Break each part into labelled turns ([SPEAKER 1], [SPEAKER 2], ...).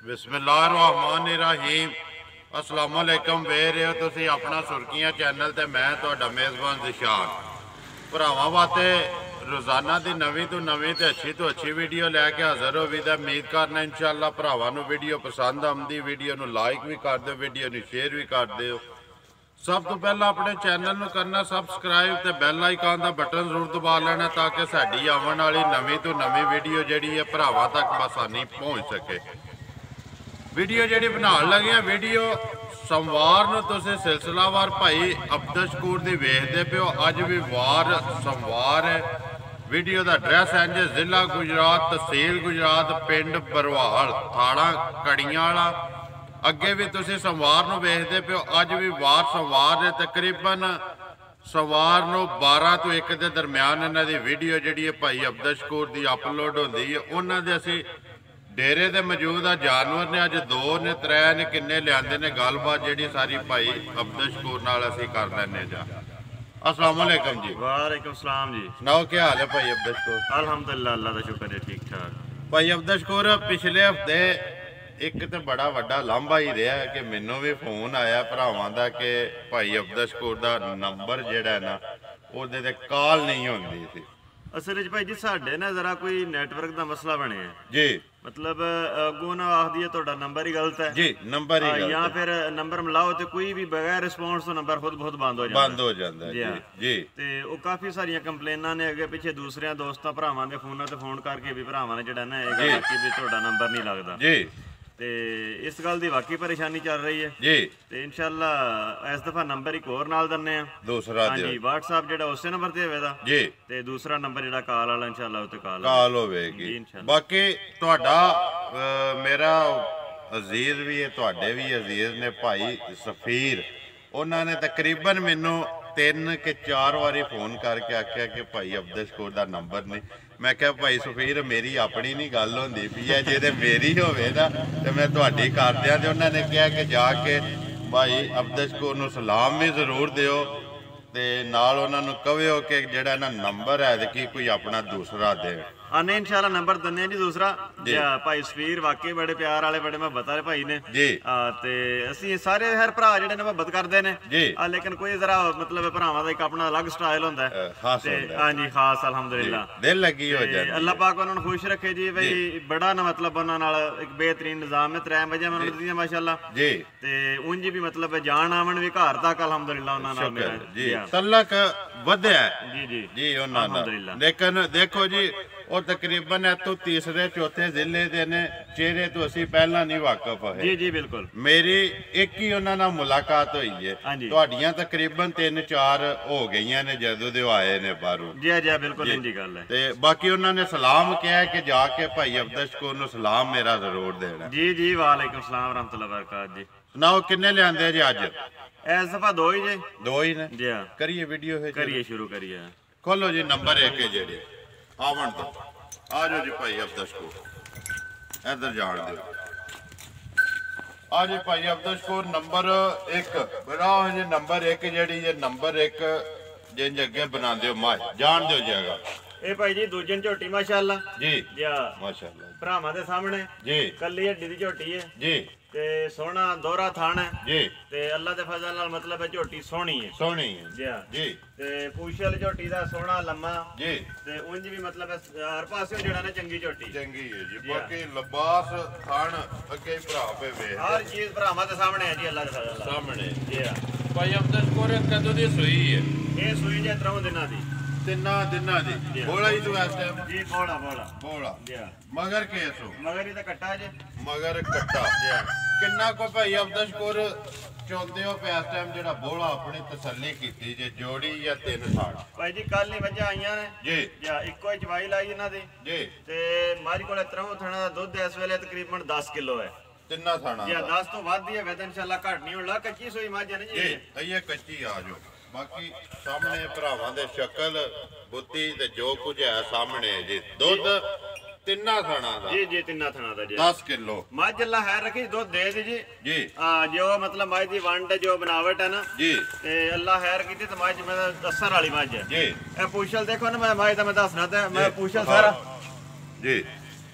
[SPEAKER 1] बिस्मिल्लाहिर्रहमानिर्रहीम अस्सलाम वालेकुम वे रहे हो तुसी अपना सुर्खियां चैनल ते मैं तुहाडा मेज़बान ज़िशान भरावां वास्ते रोज़ाना की नवीं तो नवीं ते अच्छी वीडियो लैके हाज़र हो भी उम्मीद करना इंशाअल्लाह भरावां नूं वीडियो पसंद आउंदी वीडियो नूं लाइक भी कर दिओ वीडियो नूं शेयर भी कर दिओ। सब तो पहला अपने चैनल नूं करना सबसक्राइब ते बैल आइकन का बटन जरूर दबा लेना ताकि साडी आवन वाली नवीं तो नवीं वीडियो जिहड़ी है भरावां तक आसानी पहुँच सके। वीडियो जी बना लगे वीडियो सोमवार नूं तुसीं सिलसिलावार भाई अब्दुल की वेखते पे हो। अज भी वार सोमवार है। वीडियो का एड्रैस इंज जिला गुजरात तहसील गुजरात पिंड बरवाल थाना कड़ियां वाला। अगे भी तुसीं सोमवार नूं वेखते पे हो। अज भी वार सोमवार है। तकरीबन सोमवार नूं 12 तो 1 के दरम्यान इन्हां दी वीडियो जिहड़ी है भाई अब्दुल की अपलोड होंदी है। उन्हां दे असीं डेरे दे मौजूद आ जानवर ने अज 2 ने 3 ने किन्ने लियाते ने गलबात जी सारी भाई अब्दुल नाल असीं कर लैने जा। अस्सलाम वालेकुम जी।
[SPEAKER 2] वालेकुम सलाम जी।
[SPEAKER 1] सुनाओ क्या हाल है भाई अब्दुल?
[SPEAKER 2] अल्हम्दुलिल्लाह अल्लाह का शुक्र है ठीक ठाक।
[SPEAKER 1] भाई अब्दुल पिछले हफ्ते एक तो बड़ा वड्डा लांभा ही रहा कि मैनू भी फोन आया भरावां दा कि भाई अब्दुल दा नंबर जिहड़ा है ना उहदे ते कॉल नहीं होंदी सी।
[SPEAKER 2] असल भाई जी साढ़े ना जरा कोई नेटवर्क का मसला बने
[SPEAKER 1] जी।
[SPEAKER 2] मतलब अगों ना आखदी है तुहाडा नंबर ही गलत है
[SPEAKER 1] जी नंबर ही गलत
[SPEAKER 2] या फिर नंबर मिलाओ तो कोई भी बगैर रिस्पॉन्स तो नंबर खुद बहुत बंद हो
[SPEAKER 1] जाता है।
[SPEAKER 2] जी
[SPEAKER 1] जी
[SPEAKER 2] ते वो काफ़ी सारिया कंप्लेनां ने अगे पिछे दूसरे दोस्तों भरावां दे फोनां ते फोन करके भी भरावां ने जिहड़ा ना ये गल आखी भी तुहाडा नंबर नहीं लगदा जी। ते इस गल की वाकई परेशानी चल रही है जी। ते इंशाअल्लाह इस दफा नंबर एक होर नाल दन्ने आ दूसरा हाँ जी व्हाट्सएप जिहड़ा उसे नंबर ते होवेगा जी ते दूसरा नंबर जिहड़ा कॉल वाला इंशाअल्लाह उते कॉल होवेगी।
[SPEAKER 1] बाकी तुहाडा मेरा अजीज भी है तुहाडे भी अजीज ने भाई सफीर उन्होंने तकरीबन मैनू 3 के 4 वारी फोन करके आख्या कि भाई अब्दुल का नंबर नहीं। मैं क्या भाई सफीर मेरी अपनी नहीं गल होंदी पई है जे मेरी होवे ना तो मैं तुहाडी कर दियां। ते उन्होंने कहा कि जाके भाई अब्दुल नूं सलाम भी जरूर दिओ ते नाल उन्हां नूं कहिओ कि जिहड़ा ना नंबर है कि कोई अपना दूसरा दे।
[SPEAKER 2] आने इंशाल्लाह नंबर दन्ने जी दूसरा भाई सफीर वाकई बड़े प्यार वाले बड़े मुहब्बत वाले भाई ने जी। ते असीं सारे हर भरा जिहड़े ने मुहब्बत करदे ने जी। लेकिन कोई जरा मतलब भरावां दा एक अपना अलग स्टाइल हुंदा है हां जी खास अल्हम्दुलिल्लाह दिल लगी हो जाए। अल्लाह पाक उन्हां नूं खुश रखे जी भाई बड़ा ना मतलब उन्हां नाल एक बेहतरीन निजाम है 3 बजे मैं उन्हां दी माशाअल्लाह जी। ते उंज भी मतलब जान आवन भी घर तक अल्हम्दुलिल्लाह उन्हां नाल मेरा
[SPEAKER 1] जी तल्लक वधया जी जी जी उन्हां
[SPEAKER 2] अल्हम्दुलिल्लाह।
[SPEAKER 1] लेकिन देखो जी और तकरीबन तो तीसरे चौथे जिले के ने चेहरे तो असी पहला नहीं वाकफ है
[SPEAKER 2] जी जी बिल्कुल।
[SPEAKER 1] मेरी एक ही उन्होंने नाल मुलाकात हुई है तुहाडियां तकरीबन 3-4 हो गई ने जदों दे आए ने बाहरों
[SPEAKER 2] जी जी बिल्कुल इंजी गल है।
[SPEAKER 1] ते बाकी उन्होंने सलाम किया कि जाके भाई अब्दुल नूं सलाम मेरा जरूर देना
[SPEAKER 2] जी जी। वालेकुम सलाम रहमतुल्लाह बरकात जी।
[SPEAKER 1] सुनाओ किन्ने लियाते जी अज?
[SPEAKER 2] इस दफा 2 ही जी
[SPEAKER 1] 2 ही ने
[SPEAKER 2] जी।
[SPEAKER 1] करिए वीडियो
[SPEAKER 2] करिए शुरू करिए
[SPEAKER 1] खोलो जी नंबर 1 है जेडे आवन दो आ जाओ जी भाई अब्दुल इधर जान दो आ जी भाई अब्दुल नंबर 1 बनाओ जी नंबर 1 जी ये नंबर 1 जिंज अगे बना दो माए जान दो जगह
[SPEAKER 2] ए भाई जी दूजन झोटी माशाअल्लाह जी जी
[SPEAKER 1] माशाअल्लाह
[SPEAKER 2] भरावां दे सामने जी कल्ली हड्डी दी झोटी है जी ते सोहना दोहरा थान है जी ते अल्लाह दे फजल नाल मतलब है झोटी सोहनी है जी जी ते पूछल झोटी दा सोहना लम्मा जी ते उंज भी मतलब हर पासे जेड़ा ना चंगी झोटी
[SPEAKER 1] चंगी है जी। बाकी लिबास थान अगे भरा पे वे
[SPEAKER 2] हर चीज भरावां दे सामने है जी अल्लाह दे फजल नाल सामने जी।
[SPEAKER 1] भाई अब्दुल कदों दी सूई है?
[SPEAKER 2] ये सूई जे 3 दिनां दी
[SPEAKER 1] 3 दिनां दी बोला ही तो इस टाइम
[SPEAKER 2] जी बोला बोला
[SPEAKER 1] बोला जी। मगर केसो
[SPEAKER 2] मगर ये कट्टा जे मगर
[SPEAKER 1] कट्टा जी किन्ना को भाई अब्दुल चाहते हो पे इस टाइम जेड़ा बोला अपनी तसल्ली कीती जे जोड़ी या 3 साल
[SPEAKER 2] भाई जी कल ही वजह आईयां ने जी या इको ही चवाई लाई इन्हां दी जी ते मारी कोले 3 थणा दा दुध इस वेले तकरीबन 10 किलो है
[SPEAKER 1] 3 थाना
[SPEAKER 2] या 10 तो वध ही है इंशाल्लाह घट नहीं होना कच्ची सोई मझ है ना जी
[SPEAKER 1] ये कच्ची आ जाओ। बाकी सामने भरावां दे शक्ल बुत्ती ते जो कुछ है सामने जी दुध 3 थाना दा
[SPEAKER 2] जी जी 3 थाना दा जी
[SPEAKER 1] 10 किलो मझ
[SPEAKER 2] अल्लाह खैर रखी दुध दे दी जी
[SPEAKER 1] जी
[SPEAKER 2] जो मतलब मझ दी वंड जो बनावट है ना जी ते अल्लाह खैर कीती ते मझ मैं दसर वाली मझ है जी ए पूछल देखो ना मैं मझ दा मैं दसना ते मैं पूछल सारा जी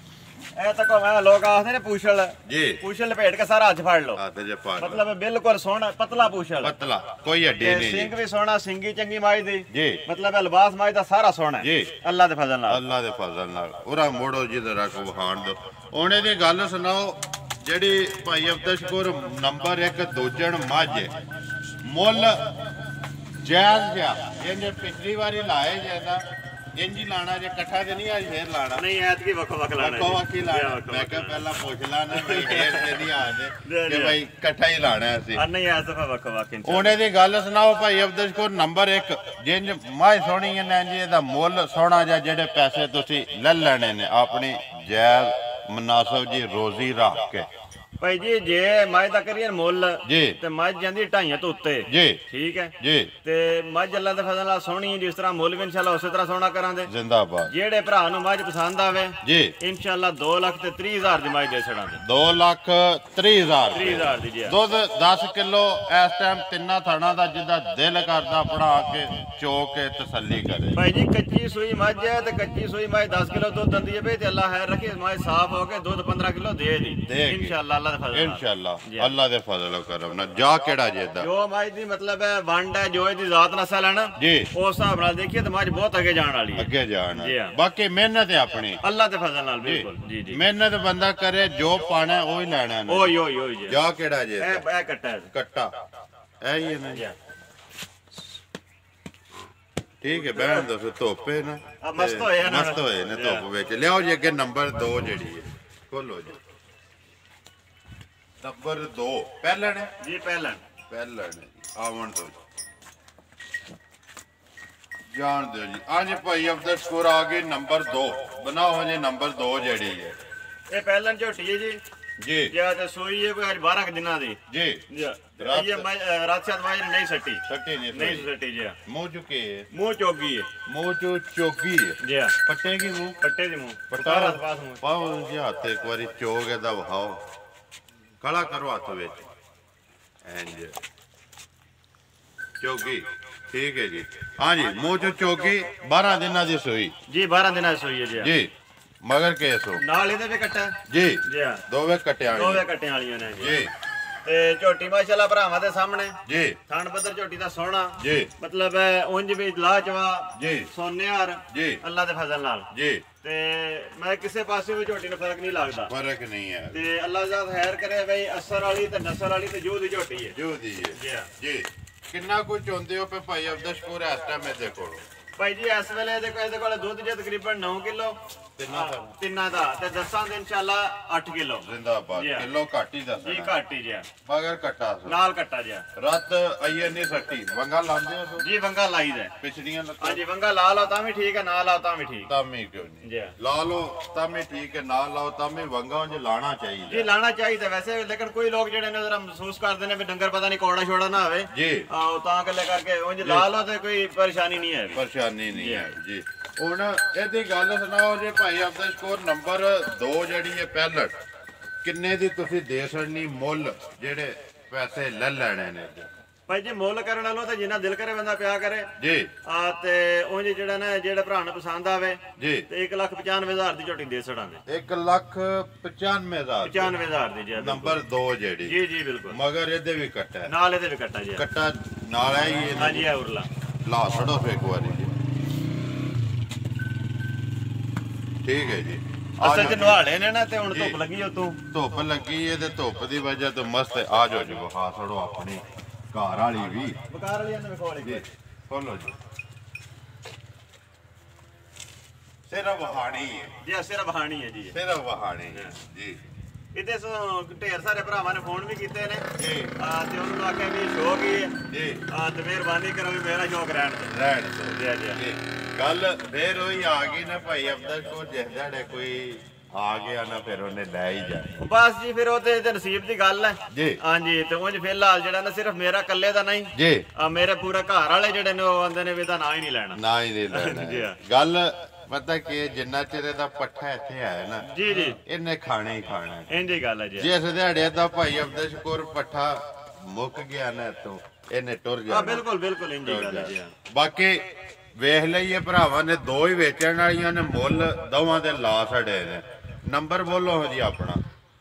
[SPEAKER 2] ਇਹ ਤਾਂ ਕੋਈ ਲੋਕ ਆਖਦੇ ਨੇ ਪੂਛਲ
[SPEAKER 1] ਜੀ
[SPEAKER 2] ਪੂਛਲ ਲਪੇਟ ਕੇ ਸਾਰਾ ਹੱਥ ਫੜ ਲਓ
[SPEAKER 1] ਹੱਥ 'ਚ ਫੜ ਲਓ
[SPEAKER 2] ਮਤਲਬ ਬਿਲਕੁਲ ਸੋਹਣਾ ਪਤਲਾ ਪੂਛਲ
[SPEAKER 1] ਪਤਲਾ ਕੋਈ ਹੱਡੀ ਨਹੀਂ
[SPEAKER 2] ਸਿੰਘ ਵੀ ਸੋਹਣਾ ਸਿੰਗੀ ਚੰਗੀ ਮਾਈ ਦੀ
[SPEAKER 1] ਜੀ
[SPEAKER 2] ਮਤਲਬ ਲਿਬਾਸ ਮਾਈ ਦਾ ਸਾਰਾ ਸੋਹਣਾ
[SPEAKER 1] ਜੀ
[SPEAKER 2] ਅੱਲਾ ਦੇ ਫਜ਼ਲ ਨਾਲ
[SPEAKER 1] ਅੱਲਾ ਦੇ ਫਜ਼ਲ ਨਾਲ ਉਹਰਾ ਮੋੜੋ ਜੀ ਜ਼ਰਾ ਕੋ ਵਹਾਣ ਦੋ ਉਹਨੇ ਦੀ ਗੱਲ ਸੁਣਾਓ ਜਿਹੜੀ ਭਾਈ ਅਬਦਸ਼ਕੁਰ ਨੰਬਰ 1 ਦੋਜਣ ਮੱਝ ਮੁੱਲ ਜਾਇਜ਼ ਜਿਹਾ ਇਹਨੇ ਪਿਛਲੀ ਵਾਰੀ ਲਾਏ ਜਾਂਦਾ ਇੰਜ ਹੀ ਲਾਣਾ ਜੇ ਇਕੱਠਾ ਤੇ ਨਹੀਂ ਅੱਜ ਫੇਰ ਲਾਣਾ
[SPEAKER 2] ਨਹੀਂ ਐਤਕੀ ਵੱਖੋ ਵੱਖ ਲਾਣਾ
[SPEAKER 1] ਵੱਖੋ ਵੱਖ ਹੀ ਲਾਣਾ ਮੈਂ ਕਿਹਾ ਪਹਿਲਾਂ ਪੁੱਛ ਲਾਣਾ ਬਈ ਫੇਰ ਤੇ ਨਹੀਂ ਆਦੇ ਕਿ ਬਈ ਇਕੱਠਾ ਹੀ ਲਾਣਾ ਅਸੀਂ
[SPEAKER 2] ਨਹੀਂ ਐਸ ਦਫਾ ਵੱਖੋ ਵੱਖ ਇਨਸ਼ਾਅੱਲਾ
[SPEAKER 1] ਉਹਨੇ ਦੀ ਗੱਲ ਸੁਣਾਓ ਭਾਈ ਅਬਦਸ਼ਕੁਰ ਨੰਬਰ 1 ਜਿੰਜ ਮਾਈ ਸੋਹਣੀ ਹੈ ਜੀ ਇਹਦਾ ਮੁੱਲ ਸੋਹਣਾ ਜਿਹਾ ਜਿਹੜੇ ਪੈਸੇ ਤੁਸੀਂ ਲੈ ਲੈਣੇ ਨੇ ਆਪਣੀ ਜਾਇਜ਼ ਮੁਨਾਸਬ ਜੀ ਰੋਜ਼ੀ ਰੱਖ ਕੇ
[SPEAKER 2] ਭਾਈ ਜੀ ਜੇ ਮੱਝ ਦਾ ਕਰੀਏ ਮੁੱਲ
[SPEAKER 1] ਜੀ
[SPEAKER 2] ਤੇ ਮੱਝ ਜਾਂਦੀ 2.5 ਤੋਂ ਉੱਤੇ
[SPEAKER 1] ਜੀ
[SPEAKER 2] ਠੀਕ ਹੈ
[SPEAKER 1] ਜੀ
[SPEAKER 2] ਤੇ ਮੱਝ ਅੱਲਾ ਦੇ ਫਜ਼ਲ ਨਾਲ ਸੋਹਣੀ ਜਿਸ ਤਰ੍ਹਾਂ ਮੁੱਲ ਵੀ ਇਨਸ਼ਾਅੱਲਾ ਉਸੇ ਤਰ੍ਹਾਂ ਸੋਹਣਾ ਕਰਾਂਗੇ
[SPEAKER 1] ਜ਼ਿੰਦਾਬਾਦ
[SPEAKER 2] ਜਿਹੜੇ ਭਰਾ ਨੂੰ ਮੱਝ ਪਸੰਦ ਆਵੇ
[SPEAKER 1] ਜੀ
[SPEAKER 2] ਇਨਸ਼ਾਅੱਲਾ 2,30,000 ਦੀ ਮੱਝ ਦੇ ਛੜਾਂਗੇ
[SPEAKER 1] 2,30,000
[SPEAKER 2] 30,000 ਦੀ ਜੀ
[SPEAKER 1] ਦੁੱਧ 10 ਕਿਲੋ ਇਸ ਟਾਈਮ ਤਿੰਨਾਂ ਥਾਣਾ ਦਾ ਜਿੱਦਾਂ ਦਿਲ ਕਰਦਾ ਆਪਣਾ ਆ ਕੇ ਚੋ ਕੇ ਤਸੱਲੀ ਕਰੇ
[SPEAKER 2] ਭਾਈ ਜੀ ਕੱਚੀ ਸੂਈ ਮੱਝ ਹੈ ਤੇ ਕੱਚੀ ਸੂਈ ਮੱਝ 10 ਕਿਲੋ ਦੁੱਧ ਦਿੰਦੀ ਹੈ ਬਈ ਤੇ ਅੱਲਾ ਖੈਰ ਰੱਖੇ ਮੱਝ ਸਾਫ਼ ਹੋ ਕੇ ਦੁੱਧ 15 ਕਿਲੋ ਦੇ ਦੀ ਇਨਸ਼ਾਅੱਲਾ ਅੱਲਾ ਦੇ ਫਜ਼ਲ ਨਾਲ
[SPEAKER 1] ਇਨਸ਼ਾਅੱਲਾ ਅੱਲਾ ਦੇ ਫਜ਼ਲ ਕਰਮ ਨਾਲ ਜਾ ਕਿਹੜਾ ਜੇਦਾ
[SPEAKER 2] ਜੋ ਮੱਝ ਦੀ ਮਤਲਬ ਹੈ ਵੰਡ ਹੈ ਜੋ ਇਹਦੀ ਜ਼ਾਤ ਨਸਲ ਹੈ ਨਾ
[SPEAKER 1] ਜੀ
[SPEAKER 2] ਉਸ ਹਿਸਾਬ ਨਾਲ ਦੇਖੀਏ ਤੇ ਮੱਝ ਬਹੁਤ ਅੱਗੇ ਜਾਣ ਵਾਲੀ ਹੈ
[SPEAKER 1] ਅੱਗੇ ਜਾਣ
[SPEAKER 2] ਜੀ ਹਾਂ।
[SPEAKER 1] ਬਾਕੀ ਮਿਹਨਤ ਹੈ ਆਪਣੀ
[SPEAKER 2] ਅੱਲਾ ਦੇ ਫਜ਼ਲ ਨਾਲ ਬਿਲਕੁਲ ਜੀ ਜੀ
[SPEAKER 1] ਮਿਹਨਤ ਬੰਦਾ ਕਰੇ ਜੋ ਪਾਣਾ ਉਹ ਹੀ ਲੈਣਾ ਨੇ
[SPEAKER 2] ਓਏ ਓਏ ਓਏ ਜੀ
[SPEAKER 1] ਜਾ ਕਿਹੜਾ ਜੇਦਾ
[SPEAKER 2] ਇਹ ਕੱਟਾ ਹੈ
[SPEAKER 1] ਕੱਟਾ ਇਹ ਹੀ ਹੈ ਨਾ
[SPEAKER 2] ਜੀ
[SPEAKER 1] ਠੀਕ ਹੈ ਬਹਿਣ ਦੋ ਧੋਪੇ ਨਾ
[SPEAKER 2] ਮਸਤ ਹੋਏ ਨਾ
[SPEAKER 1] ਮਸਤ ਹੋਏ ਨੇ ਧੁੱਪ ਵਿੱਚ ਲਿਆਓ ਜੀ ਅੱਗੇ ਨੰਬਰ 2 ਜਿਹੜੀ ਹੈ ਖੋਲੋ ਜੀ ਨੰਬਰ 2 ਪਹਿਲਣ
[SPEAKER 2] ਜੀ ਪਹਿਲਣ
[SPEAKER 1] ਆਵਣ ਦੋ ਜਾਣ ਦਿਓ ਜੀ ਅੱਜ ਭਾਈ ਅਬਦਸ਼ਕੁਰ ਆ ਗਏ ਨੰਬਰ 2 ਬਣਾਓ ਜੀ ਨੰਬਰ 2 ਜਿਹੜੀ ਹੈ
[SPEAKER 2] ਇਹ ਪਹਿਲਣ ਝੋਟੀ ਹੈ ਜੀ
[SPEAKER 1] ਜੀ
[SPEAKER 2] ਜਾਂ ਤੇ ਸੂਈ ਹੈ ਕੋਈ ਅੱਜ 12 ਦਿਨਾਂ ਦੀ
[SPEAKER 1] ਜੀ
[SPEAKER 2] ਇਹ ਰਾਤ ਸਾਤ ਵਾਜ ਨਹੀਂ ਸੱਟੀ
[SPEAKER 1] ਸੱਟੀ
[SPEAKER 2] ਨਹੀਂ ਸੱਟੀ ਜੀ
[SPEAKER 1] ਮੂੰਹ ਚੁੱਕੇ
[SPEAKER 2] ਮੂੰਹ ਚੋਗੀ ਹੈ
[SPEAKER 1] ਮੂੰਹ ਚੋ ਚੋਗੀ ਹੈ
[SPEAKER 2] ਜੀ
[SPEAKER 1] ਪੱਟੇਗੀ ਮੂੰਹ
[SPEAKER 2] ਪੱਟੇ ਦੇ ਮੂੰਹ
[SPEAKER 1] ਪੱਟਾ
[SPEAKER 2] ਰਾਤ ਪਾਸ ਮੂੰਹ
[SPEAKER 1] ਪਾਓ ਜੀ ਹੱਥ ਇੱਕ ਵਾਰੀ ਚੋਗ ਇਹਦਾ ਵਹਾਓ ਖੜਾ ਕਰੋ ਹੱਥ ਵਿੱਚ ਇੰਜ ਚੋਗੀ ਠੀਕ ਹੈ ਜੀ ਹਾਂਜੀ ਮੂੰਹ ਚੋ ਚੋਗੀ 12 ਦਿਨਾਂ ਦੀ ਸੂਈ
[SPEAKER 2] ਜੀ 12 ਦਿਨਾਂ ਦੀ ਸੂਈ ਹੈ ਜੀ
[SPEAKER 1] ਜੀ ਮਗਰ ਕੇਸ ਹੋ
[SPEAKER 2] ਨਾਲ ਇਹਦੇ ਵੀ ਕੱਟਾ
[SPEAKER 1] ਜੀ
[SPEAKER 2] ਜੀ ਹਾਂ
[SPEAKER 1] ਦੋਵੇਂ ਕਟਿਆ
[SPEAKER 2] ਦੋਵੇਂ ਕੱਟਿਆਂ ਵਾਲੀਆਂ ਨੇ
[SPEAKER 1] ਜੀ
[SPEAKER 2] ਤੇ ਝੋਟੀ ਮਾਸ਼ਾਅੱਲਾ ਭਰਾਵਾਂ ਦੇ ਸਾਹਮਣੇ
[SPEAKER 1] ਜੀ
[SPEAKER 2] ਥਣ ਬੱਦਰ ਝੋਟੀ ਦਾ ਸੋਹਣਾ
[SPEAKER 1] ਜੀ
[SPEAKER 2] ਮਤਲਬ ਉਂਝ ਵੀ ਲਾਜਵਾ
[SPEAKER 1] ਜੀ
[SPEAKER 2] ਸੋਨਿਆਰ
[SPEAKER 1] ਜੀ
[SPEAKER 2] ਅੱਲਾ ਦੇ ਫਜ਼ਲ ਨਾਲ
[SPEAKER 1] ਜੀ
[SPEAKER 2] ਤੇ ਮੈਂ ਕਿਸੇ ਪਾਸੇ ਵੀ ਝੋਟੀ ਨੂੰ ਫਰਕ ਨਹੀਂ ਲੱਗਦਾ
[SPEAKER 1] ਫਰਕ ਨਹੀਂ ਹੈ
[SPEAKER 2] ਤੇ ਅੱਲਾ ਜ਼ਾਤ ਖੈਰ ਕਰੇ ਬਈ ਅਸਰ ਵਾਲੀ ਤੇ ਨਸਰ ਵਾਲੀ ਤੇ ਜੋ ਦੀ ਝੋਟੀ ਹੈ
[SPEAKER 1] ਜੋ ਦੀ ਹੈ
[SPEAKER 2] ਜੀ ਹਾਂ।
[SPEAKER 1] ਜੀ ਕਿੰਨਾ ਕੁ ਚਾਹੁੰਦੇ ਹੋ ਪੇ ਭਾਈ ਅਬਦਸ਼ਕੁਰ ਇਸ ਟਾਈਮ ਇਹਦੇ ਕੋਲ
[SPEAKER 2] ਭਾਈ ਜੀ ਇਸ ਵੇਲੇ ਇਹਦੇ ਕੋਲ ਦੁੱਧ ਜੇ ਤਕਰੀਬਨ 9 ਕਿਲੋ ਤਿੰਨਾਂ ਦਾ ਤੇ ਦਸਾਂ ਦੇ ਇਨਸ਼ਾਅੱਲਾ 8 ਕਿਲੋ
[SPEAKER 1] ਜ਼ਿੰਦਾਬਾਦ
[SPEAKER 2] ਜੀ ਹਾਂ।
[SPEAKER 1] ਕਿਲੋ ਘੱਟ ਹੀ ਦੱਸਣਾ
[SPEAKER 2] ਜੀ ਘੱਟ ਹੀ ਜਿਆ
[SPEAKER 1] ਮਗਰ ਕੱਟਾ
[SPEAKER 2] ਨਾਲ ਕੱਟਾ ਜਿਆ
[SPEAKER 1] ਰੱਤ ਆਈਏ ਨਹੀਂ ਸੱਟੀ ਵੰਗਾ ਲਾਉਂਦੇ ਹੋ
[SPEAKER 2] ਜੀ ਵੰਗਾ ਲਾਈਦਾ
[SPEAKER 1] ਪਿਛਲੀਆਂ ਲੱਤਾਂ
[SPEAKER 2] ਹਾਂਜੀ ਵੰਗਾ ਲਾ ਲਓ ਤਾਂ ਵੀ ਠੀਕ ਹੈ ਨਾ ਲਾਓ ਤਾਂ ਵੀ ਠੀਕ
[SPEAKER 1] ਤਾਂ ਵੀ ਕਿਉਂ ਨਹੀਂ
[SPEAKER 2] ਜੀ ਹਾਂ।
[SPEAKER 1] ਲਾ ਲਓ ਤਾਂ ਵੀ ਠੀਕ ਹੈ ਨਾ ਲਾਓ ਤਾਂ ਵੀ ਵੰਗਾ ਉਂਝ ਲਾਣਾ ਚਾਹੀਦਾ
[SPEAKER 2] ਜੀ ਲਾਣਾ ਚਾਹੀਦਾ ਵੈਸੇ ਲੇਕਿਨ ਕੋਈ ਲੋਕ ਜਿਹੜੇ ਨੇ ਜ਼ਰਾ ਮਹਿਸੂਸ ਕਰਦੇ ਨੇ ਵੀ ਡੰਗਰ ਪਤਾ ਨਹੀਂ ਕੋੜਾ ਛੋੜਾ ਨਾ ਹੋਵੇ
[SPEAKER 1] ਜੀ
[SPEAKER 2] ਆਹੋ ਤਾਂ ਗੱਲੇ ਕਰਕੇ ਉਂਝ ਲਾ ਲਓ ਤੇ ਕੋਈ ਪਰੇਸ਼ਾਨੀ ਨਹੀਂ ਹੈ
[SPEAKER 1] ਪਰੇਸ਼ਾਨੀ ਨਹੀਂ ਹੈ ਜੀ ਹੁਣ ਇਹਦੀ ਗੱਲ ਸੁਣਾਓ ਜੇ ਭਾਈ ਅਬਦਸ਼ਕੁਰ ਨੰਬਰ 2 ਜਿਹੜੀ ਹੈ ਪਹਿਲਣ ਕਿੰਨੇ ਦੀ ਤੁਸੀਂ ਦੇ ਸਕਣੀ ਮੁੱਲ ਜਿਹੜੇ ਪੈਸੇ ਲੈ ਲੈਣੇ ਨੇ
[SPEAKER 2] ਭਾਈ ਜੀ ਮੁੱਲ ਕਰਨ ਵਾਲੋ ਤਾਂ ਜਿੰਨਾ ਦਿਲ ਕਰੇ ਬੰਦਾ ਪਿਆ ਕਰੇ
[SPEAKER 1] ਜੀ
[SPEAKER 2] ਤੇ ਉਂਝ ਜਿਹੜਾ ਨਾ ਜਿਹੜੇ ਭਰਾ ਨੂੰ ਪਸੰਦ ਆਵੇ
[SPEAKER 1] ਜੀ
[SPEAKER 2] ਤੇ 1,95,000 ਦੀ ਝੋਟੀ ਦੇ ਛੜਾਂਗੇ
[SPEAKER 1] 1,95,000
[SPEAKER 2] 95,000 ਦੀ ਜੀ
[SPEAKER 1] ਨੰਬਰ 2 ਜਿਹੜੀ
[SPEAKER 2] ਜੀ ਜੀ ਬਿਲਕੁਲ
[SPEAKER 1] ਮਗਰ ਇਹਦੇ ਵੀ ਕੱਟਾ ਹੈ
[SPEAKER 2] ਨਾਲ ਇਹਦੇ ਵੀ ਕੱਟਾ ਜੀ
[SPEAKER 1] ਕੱਟਾ ਨਾਲ ਹੈ ਹੀ
[SPEAKER 2] ਹਾਂਜੀ ਆ ਉਰਲਾ
[SPEAKER 1] ਲਾ ਛੜੋ ਫੇ ਇੱਕ ਵਾਰੀ ਜੀ ਠੀਕ ਹੈ ਜੀ
[SPEAKER 2] ਅਸਲ ਚ ਨਵਾਲੇ ਨੇ ਨਾ ਤੇ ਹੁਣ ਧੁੱਪ ਲੱਗੀ ਉਤੋਂ
[SPEAKER 1] ਧੁੱਪ ਲੱਗੀ ਹੈ ਤੇ ਧੁੱਪ ਦੀ ਵਜ੍ਹਾ ਤੋਂ ਮਸਤ ਆ ਜਾਓ ਜੀ ਵਿਖਾ ਛੜੋ ਆਪਣੀ ਘਰ ਵਾਲੀ ਵੀ
[SPEAKER 2] ਬਕਾਰ ਵਾਲੀ ਨੇ ਵਿਖਾਉਣੀ
[SPEAKER 1] ਜੀ ਖੋਲੋ ਜੀ ਸਿਰਫ ਵਹਾਣੀ ਹੈ
[SPEAKER 2] ਜੀ ਸਿਰਫ ਵਹਾਣੀ ਹੈ ਜੀ
[SPEAKER 1] ਸਿਰਫ ਵਹਾਣੀ ਹੈ ਜੀ
[SPEAKER 2] ਇਹਦੇ ਸੋ ਢੇਰ ਸਾਰੇ ਭਰਾਵਾਂ ਨੇ ਫੋਨ ਵੀ ਕੀਤੇ ਨੇ
[SPEAKER 1] ਜੀ
[SPEAKER 2] ਤੇ ਉਹਨਾਂ ਨੂੰ ਆਖਿਆ ਵੀ ਸ਼ੌਕ ਹੀ ਹੈ
[SPEAKER 1] ਜੀ
[SPEAKER 2] ਤੇ ਮਿਹਰਬਾਨੀ ਕਰੋ ਵੀ ਮੇਰਾ ਸ਼ੌਕ ਰਹਿਣ ਦੇ
[SPEAKER 1] ਰਹਿਣ ਜੀ ਗੱਲ ਫੇਰ ਉਹੀ ਆ ਗਈ ਨਾ ਭਾਈ ਅਬਦਸ਼ਕੁਰ ਜਿਸ ਜਿਹੜੇ ਕੋਈ ਆ ਗਿਆ ਨਾ ਫਿਰ ਉਹਨੇ ਲੈ ਹੀ ਜਾਣਾ
[SPEAKER 2] ਬਸ ਜੀ ਫਿਰ ਉਹ ਤੇ ਨਸੀਬ ਦੀ ਗੱਲ ਹੈ
[SPEAKER 1] ਜੀ
[SPEAKER 2] ਹਾਂਜੀ ਤੇ ਉਂਝ ਫਿਲਹਾਲ ਜਿਹੜਾ ਨਾ ਸਿਰਫ ਮੇਰਾ ਇਕੱਲੇ ਦਾ ਨਹੀਂ
[SPEAKER 1] ਜੀ
[SPEAKER 2] ਮੇਰੇ ਪੂਰੇ ਘਰ ਵਾਲੇ ਜਿਹੜੇ ਨੇ ਉਹ ਆਂਦੇ ਨੇ ਵੀ ਇਹਦਾ ਨਾਂ ਹੀ ਨਹੀਂ ਲੈਣਾ
[SPEAKER 1] ਨਾ ਹੀ ਨਹੀਂ ਲੈਣਾ ਗੱਲ ਪਤਾ ਕਿ ਜਿੰਨਾ ਚਿਰ ਇਹਦਾ ਪੱਠਾ ਇੱਥੇ ਆਇਆ ਨਾ
[SPEAKER 2] ਜੀ ਜੀ
[SPEAKER 1] ਇਹਨੇ ਖਾਣੇ ਹੀ ਖਾਣਾ
[SPEAKER 2] ਇੰਜੀ ਗੱਲ ਹੈ ਜੀ
[SPEAKER 1] ਜਿਸ ਦਿਹਾੜੇ ਦਾ ਭਾਈ ਅਬਦਸ਼ਕੁਰ ਪੱਠਾ ਮੁੱਕ ਗਿਆ ਨਾ ਤੋਂ ਇਹਨੇ ਟੁਰ ਜਾਣਾ
[SPEAKER 2] ਬਿਲਕੁਲ ਬਿਲਕੁਲ ਇੰਜੀ ਗੱਲ ਹੈ ਜੀ
[SPEAKER 1] ਬਾਕੀ ਵੇਖ ਲਈਏ ਭਰਾਵਾਂ ਨੇ ਦੋ ਹੀ ਵੇਚਣ ਵਾਲੀਆਂ ਨੇ ਮੁੱਲ ਦੋਵਾਂ ਦੇ ਲਾ ਛੜੇ ਨੇ ਨੰਬਰ ਬੋਲੋ ਜੀ ਆਪਣਾ।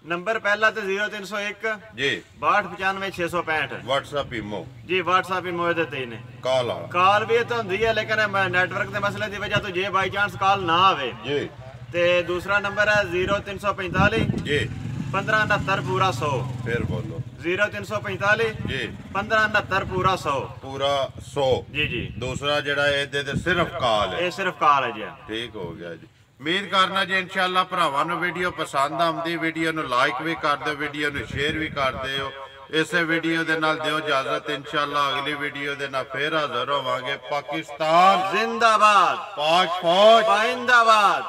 [SPEAKER 2] ਨੰਬਰ ਪਹਿਲਾ ਤੇ 0301
[SPEAKER 1] ਜੀ
[SPEAKER 2] 6295
[SPEAKER 1] WhatsApp ਇਮੋ
[SPEAKER 2] ਜੀ WhatsApp ਇਮੋ ਇਹਦੇ ਤੇ ਨੇ।
[SPEAKER 1] ਕਾਲ
[SPEAKER 2] ਵੀ ਤਾਂ ਹੁੰਦੀ ਹੈ ਲੇਕਿਨ ਨੈਟਵਰਕ ਦੇ ਮਸਲੇ ਦੀ ਵਜ੍ਹਾ ਤੋਂ ਜੇ ਬਾਈ ਚਾਂਸ ਕਾਲ ਨਾ ਆਵੇ
[SPEAKER 1] ਜੀ
[SPEAKER 2] ਤੇ ਦੂਸਰਾ ਨੰਬਰ ਹੈ 0345
[SPEAKER 1] ਜੀ
[SPEAKER 2] 1569 ਪੂਰਾ 100।
[SPEAKER 1] ਫਿਰ ਬੋਲੋ
[SPEAKER 2] 0345
[SPEAKER 1] ਜੀ
[SPEAKER 2] 1569 ਪੂਰਾ 100
[SPEAKER 1] ਪੂਰਾ 100
[SPEAKER 2] ਜੀ ਜੀ।
[SPEAKER 1] ਦੂਸਰਾ ਜਿਹੜਾ ਇਹਦੇ ਤੇ ਸਿਰਫ ਕਾਲ ਹੈ,
[SPEAKER 2] ਇਹ ਸਿਰਫ ਕਾਲ ਹੈ ਜੀ।
[SPEAKER 1] ਠੀਕ ਹੋ ਗਿਆ ਜੀ। ਉਮੀਦ ਕਰਨਾ ਜੀ ਇਨਸ਼ਾਅੱਲਾ ਭਰਾਵਾਂ ਨੂੰ ਵੀਡੀਓ ਪਸੰਦ ਆਉਂਦੀ, ਵੀਡੀਓ ਨੂੰ ਲਾਈਕ ਵੀ ਕਰ ਦਿਓ, ਵੀਡੀਓ ਨੂੰ ਸ਼ੇਅਰ ਵੀ ਕਰ ਦਿਓ। ਇਸੇ ਵੀਡੀਓ ਦੇ ਨਾਲ ਦਿਓ ਇਜਾਜ਼ਤ, ਇਨਸ਼ਾਅੱਲਾ ਅਗਲੀ ਵੀਡੀਓ ਦੇ ਨਾਲ ਫੇਰ ਹਾਜ਼ਰ ਹੋਵਾਂਗੇ। ਪਾਕਿਸਤਾਨ
[SPEAKER 2] ਜ਼ਿੰਦਾਬਾਦ,
[SPEAKER 1] ਪਾਕ ਫੌਜ
[SPEAKER 2] ਪਾਇੰਦਾਬਾਦ।